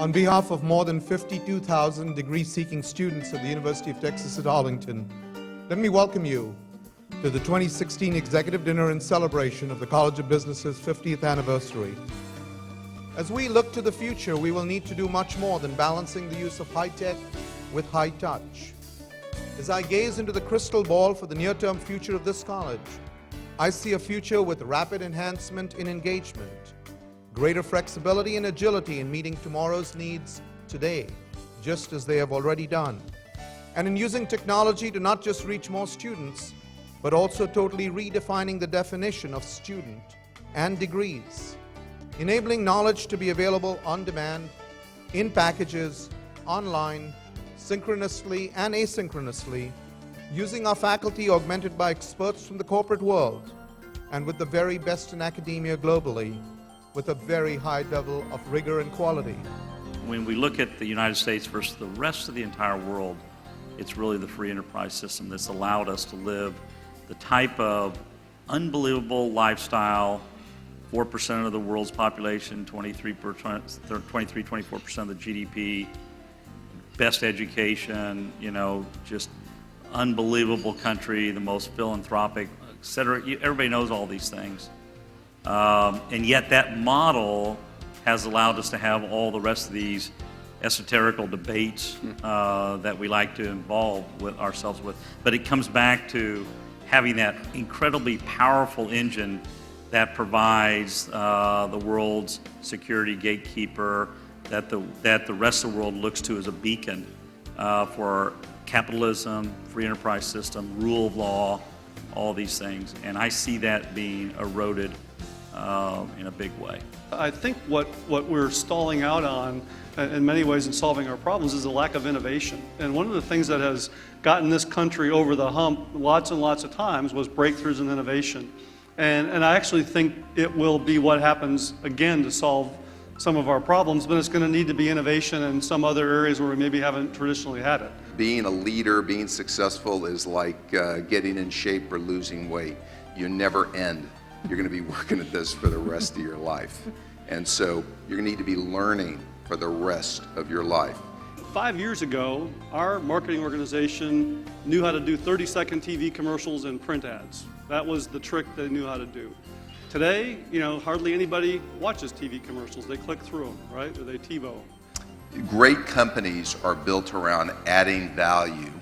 On behalf of more than 52,000 degree-seeking students at the University of Texas at Arlington, let me welcome you to the 2016 Executive Dinner in celebration of the College of Business's 50th anniversary. As we look to the future, we will need to do much more than balancing the use of high-tech with high-touch. As I gaze into the crystal ball for the near-term future of this college, I see a future with rapid enhancement in engagement, greater flexibility and agility in meeting tomorrow's needs today, just as they have already done, and in using technology to not just reach more students, but also totally redefining the definition of student and degrees, enabling knowledge to be available on demand, in packages, online, synchronously and asynchronously, using our faculty augmented by experts from the corporate world, and with the very best in academia globally, with a very high level of rigor and quality. When we look at the United States versus the rest of the entire world, it's really the free enterprise system that's allowed us to live the type of unbelievable lifestyle, 4% of the world's population, 24% of the GDP, best education, just unbelievable country, the most philanthropic, et cetera. Everybody knows all these things. And yet that model has allowed us to have all the rest of these esoterical debates that we like to involve with ourselves with. But it comes back to having that incredibly powerful engine that provides the world's security gatekeeper, that the rest of the world looks to as a beacon for capitalism, free enterprise system, rule of law, all these things. And I see that being eroded in a big way. I think what we're stalling out on in many ways in solving our problems is a lack of innovation. And one of the things that has gotten this country over the hump lots and lots of times was breakthroughs in innovation. And I actually think it will be what happens again to solve some of our problems, but it's going to need to be innovation in some other areas where we maybe haven't traditionally had it. Being a leader, being successful is like getting in shape or losing weight. You never end. You're going to be working at this for the rest of your life. And so you're going to need to be learning for the rest of your life. 5 years ago, our marketing organization knew how to do 30-second TV commercials and print ads. That was the trick they knew how to do. Today, hardly anybody watches TV commercials. They click through them, right? Or they TiVo. Great companies are built around adding value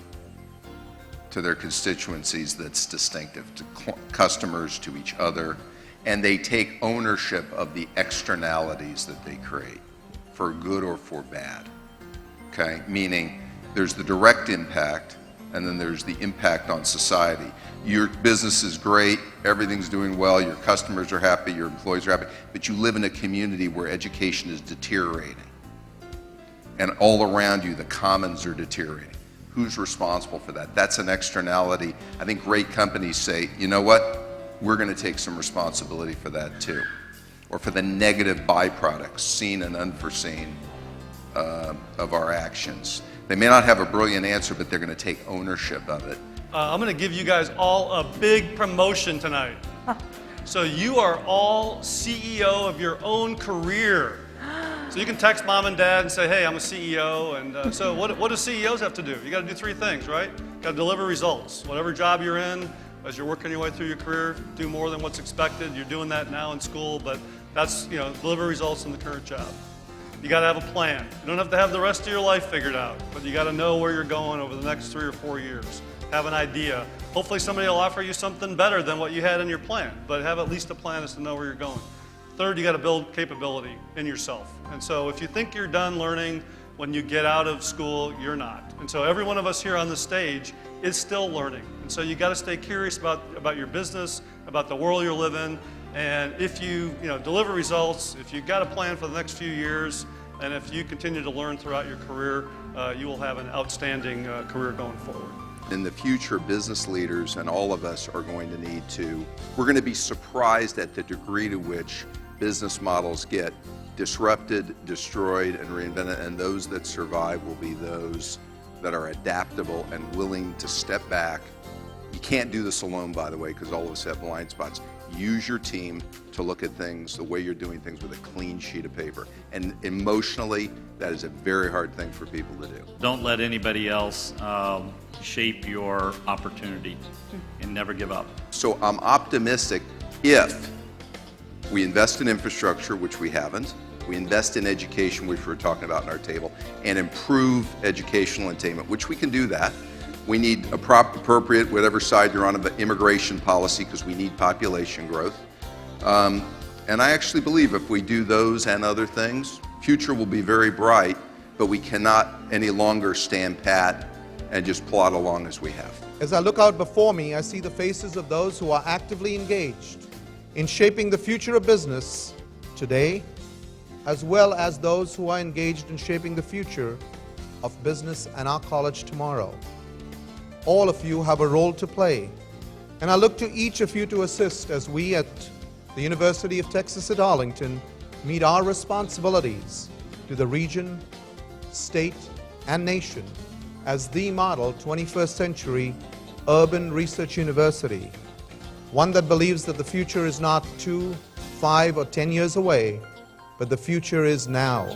to their constituencies that's distinctive to customers, to each other, and they take ownership of the externalities that they create, for good or for bad. Okay? Meaning there's the direct impact, and then there's the impact on society. Your business is great, everything's doing well, your customers are happy, your employees are happy, but you live in a community where education is deteriorating. And all around you, the commons are deteriorating. Who's responsible for that? That's an externality. I think great companies say, you know what? We're going to take some responsibility for that too. Or for the negative byproducts, seen and unforeseen, of our actions. They may not have a brilliant answer, but they're going to take ownership of it. I'm going to give you guys all a big promotion tonight. So you are all CEO of your own career. So you can text mom and dad and say, hey, I'm a CEO. And so what do CEOs have to do? You got to do three things, right? You got to deliver results. Whatever job you're in, as you're working your way through your career, do more than what's expected. You're doing that now in school, but that's, deliver results in the current job. You got to have a plan. You don't have to have the rest of your life figured out, but you got to know where you're going over the next 3 or 4 years. Have an idea. Hopefully somebody will offer you something better than what you had in your plan, but have at least a plan as to know where you're going. Third, you got to build capability in yourself. And so if you think you're done learning when you get out of school, you're not. And so every one of us here on the stage is still learning. And so you got to stay curious about your business, about the world you're living. And if you deliver results, if you've got a plan for the next few years, and if you continue to learn throughout your career, you will have an outstanding career going forward. In the future, business leaders and all of us are going to need to, we're going to be surprised at the degree to which business models get disrupted, destroyed, and reinvented, and those that survive will be those that are adaptable and willing to step back. You can't do this alone, by the way, because all of us have blind spots. use your team to look at things the way you're doing things with a clean sheet of paper. And emotionally, that is a very hard thing for people to do. Don't let anybody else shape your opportunity, and never give up. So I'm optimistic if we invest in infrastructure, which we haven't, we invest in education, which we're talking about in our table, and improve educational attainment, which we can do that. We need appropriate, whatever side you're on, of immigration policy, because we need population growth. And I actually believe if we do those and other things, future will be very bright, but we cannot any longer stand pat and just plod along as we have. As I look out before me, I see the faces of those who are actively engaged in shaping the future of business today, as well as those who are engaged in shaping the future of business and our college tomorrow. All of you have a role to play, and I look to each of you to assist as we at the University of Texas at Arlington meet our responsibilities to the region, state, and nation as the model 21st century urban research university, one that believes that the future is not 2, 5, or 10 years away, but the future is now.